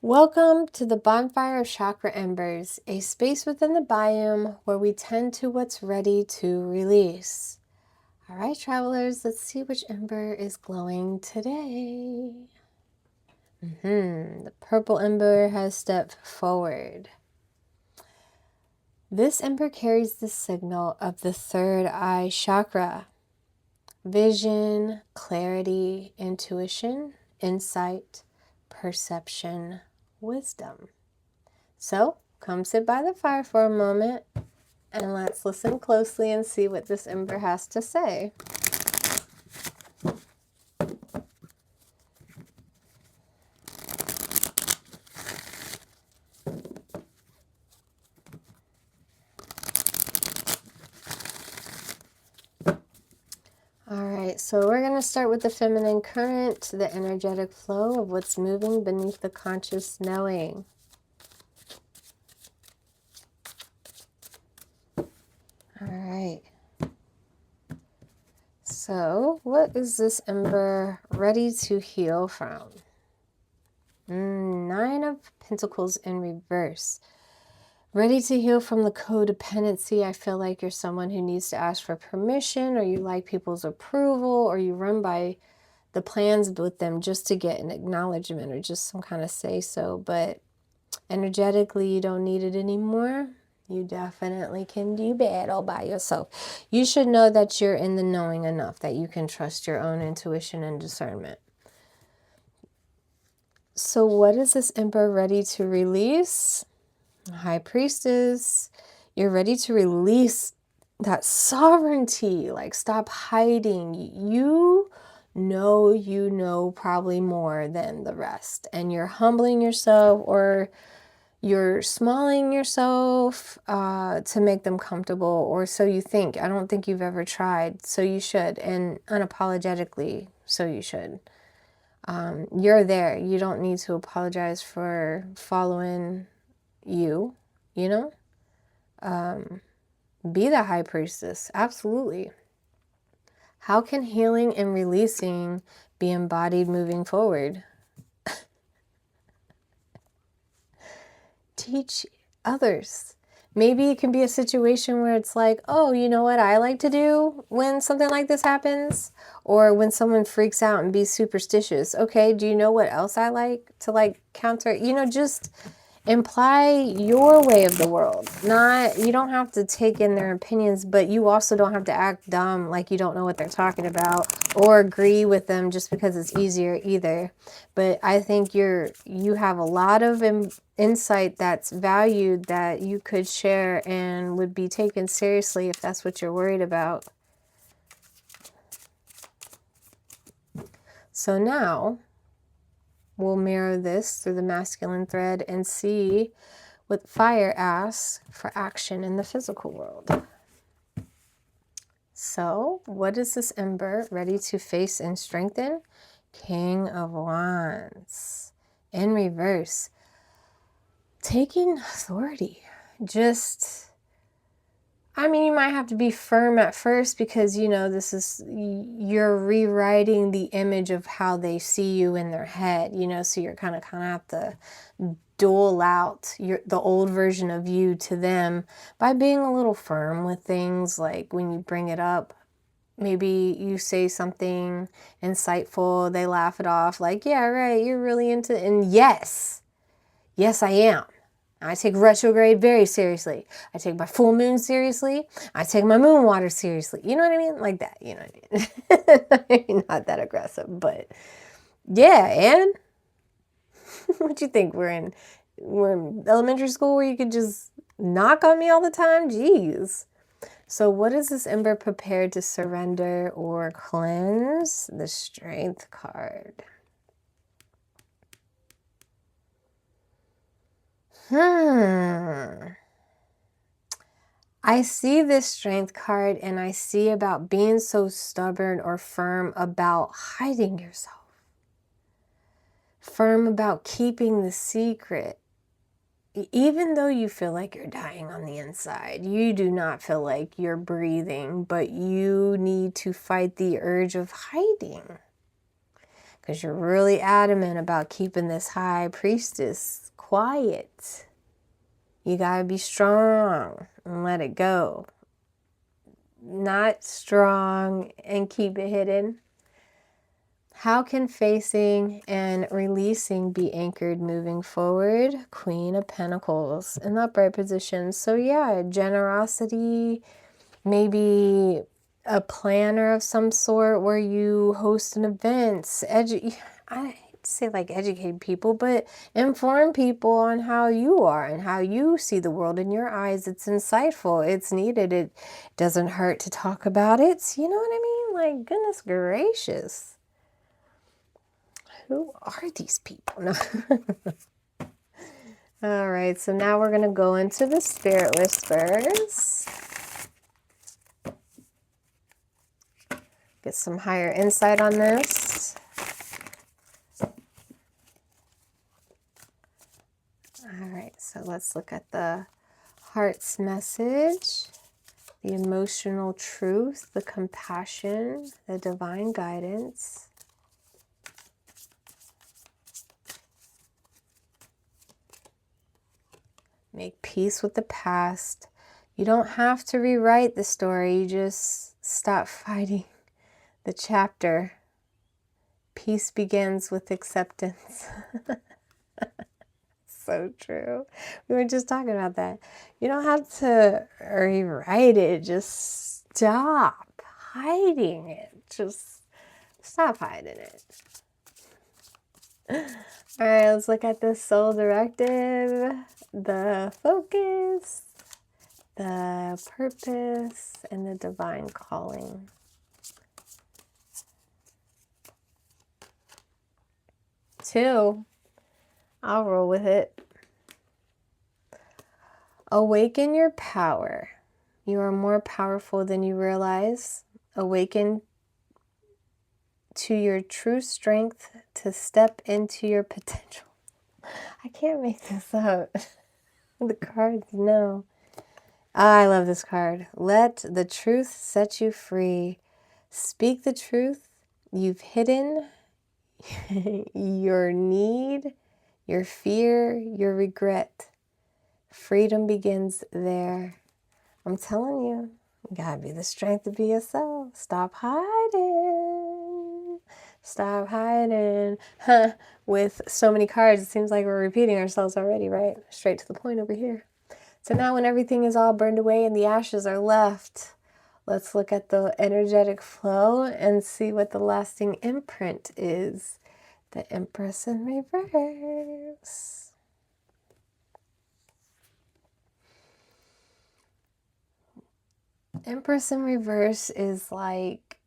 Welcome to the Bonfire of Chakra Embers, a space within the biome where we tend to what's ready to release. All right, travelers, let's see which ember is glowing today. The purple ember has stepped forward. This ember carries the signal of the third eye chakra. Vision, clarity, intuition, insight, perception, wisdom. So come sit by the fire for a moment and let's listen closely and see what this ember has to say. Alright, so we're going to start with the feminine current, the energetic flow of what's moving beneath the conscious knowing. Alright. So, what is this ember ready to heal from? Nine of Pentacles in reverse. Ready to heal from the codependency. I feel like you're someone who needs to ask for permission, or you like people's approval, or you run by the plans with them just to get an acknowledgement or just some kind of say so. But energetically, you don't need it anymore. You definitely can do battle by yourself. You should know that you're in the knowing enough that you can trust your own intuition and discernment. So what is this ember ready to release? High Priestess, you're ready to release that sovereignty. Like, stop hiding. You know probably more than the rest, and you're humbling yourself, or you're smalling yourself to make them comfortable, or so you think. I don't think you've ever tried, so you should, and unapologetically, so you should. You're there. You don't need to apologize for following you know. Be the High Priestess. Absolutely. How can healing and releasing be embodied moving forward? Teach others. Maybe it can be a situation where it's like, oh, you know what I like to do when something like this happens? Or when someone freaks out and be superstitious. Okay, do you know what else I like to counter? Just imply your way of the world. You don't have to take in their opinions, but you also don't have to act dumb like you don't know what they're talking about, or agree with them just because it's easier either. But I think you have a lot of insight that's valued that you could share and would be taken seriously if that's what you're worried about. So now we'll mirror this through the masculine thread and see what fire asks for action in the physical world. So, what is this ember ready to face and strengthen? King of Wands. In reverse. Taking authority. You might have to be firm at first because, you're rewriting the image of how they see you in their head, so you're kind of have to dole out the old version of you to them by being a little firm with things. Like when you bring it up, maybe you say something insightful, they laugh it off like, yeah, right, you're really into it. And yes, I am. I take retrograde very seriously. I take my full moon seriously. I take my moon water seriously. You know what I mean? Like that, you know what I mean? Not that aggressive, but yeah. And what you think? We're in elementary school where you could just knock on me all the time? Jeez. So what is this ember prepared to surrender or cleanse? The Strength card. I see this Strength card and I see about being so stubborn or firm about hiding yourself. Firm about keeping the secret. Even though you feel like you're dying on the inside, you do not feel like you're breathing, but you need to fight the urge of hiding. because you're really adamant about keeping this high priestess quiet. You gotta be strong and let it go. Not strong and keep it hidden. How can facing and releasing be anchored moving forward? Queen of Pentacles in the upright position. So yeah, generosity, maybe a planner of some sort where you host an event. I hate to say like educate people, but inform people on how you are and how you see the world in your eyes. It's insightful. It's needed. It doesn't hurt to talk about it. You know what I mean? Like, goodness gracious. Who are these people? No. All right, so now we're going to go into the Spirit Whispers. Get some higher insight on this. All right, so let's look at the heart's message, the emotional truth, the compassion, the divine guidance. Make peace with the past. You don't have to rewrite the story. You just stop fighting the chapter. Peace begins with acceptance. So true. We were just talking about that. You don't have to rewrite it. Just stop hiding it. Just stop hiding it. All right, let's look at the soul directive, the focus, the purpose, and the divine calling. Two, I'll roll with it. Awaken your power. You are more powerful than you realize. Awaken to your true strength to step into your potential. I can't make this up. The cards, no. I love this card. Let the truth set you free. Speak the truth you've hidden, your need, your fear, your regret. Freedom begins there. I'm telling you, you gotta be the strength to be yourself. Stop hiding. Stop hiding. Huh. With so many cards, it seems like we're repeating ourselves already, right? Straight to the point over here. So now when everything is all burned away and the ashes are left, let's look at the energetic flow and see what the lasting imprint is. The Empress in reverse. Empress in reverse is like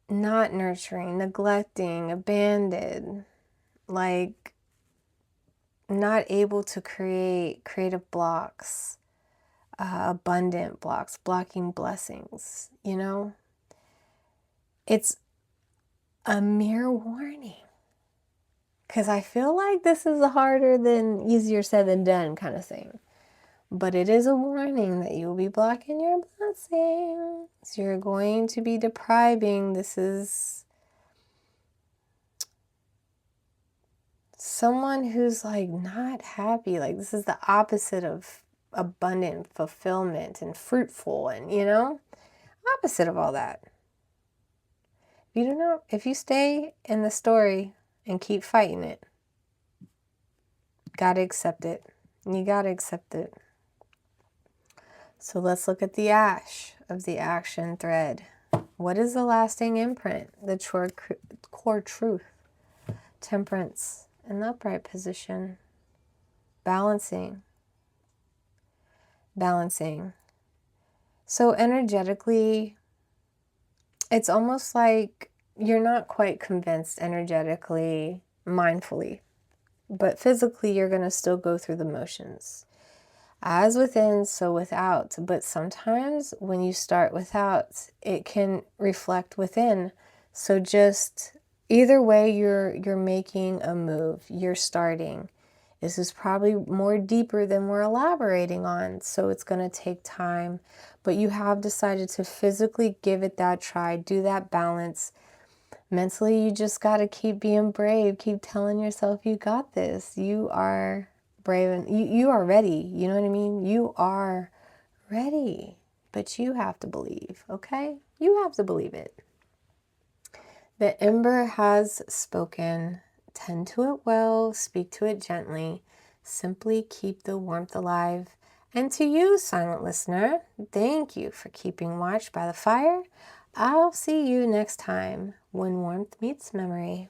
not nurturing, neglecting, abandoned, like not able to create creative blocks, abundant blocks, blocking blessings, you know? It's a mere warning. Because I feel like this is a harder than easier said than done kind of thing. But it is a warning that you'll be blocking your blessings. You're going to be depriving. This is someone who's like not happy. Like this is the opposite of abundant fulfillment and fruitful and, you know, opposite of all that. You don't know, if you stay in the story and keep fighting it, gotta accept it. You gotta accept it. So let's look at the ash of the action thread. What is the lasting imprint? The core truth. Temperance in the upright position. Balancing. Balancing. So energetically, it's almost like you're not quite convinced energetically, mindfully, but physically you're going to still go through the motions. As within, so without. But sometimes when you start without, it can reflect within. So just either way, you're making a move. You're starting. This is probably more deeper than we're elaborating on. So it's going to take time. But you have decided to physically give it that try. Do that balance. Mentally, you just got to keep being brave. Keep telling yourself you got this. You are brave and you are ready. You know what I mean? You are ready. But you have to believe, okay? You have to believe it. The ember has spoken. Tend to it well. Speak to it gently. Simply keep the warmth alive. And to you, silent listener, thank you for keeping watch by the fire. I'll see you next time when warmth meets memory.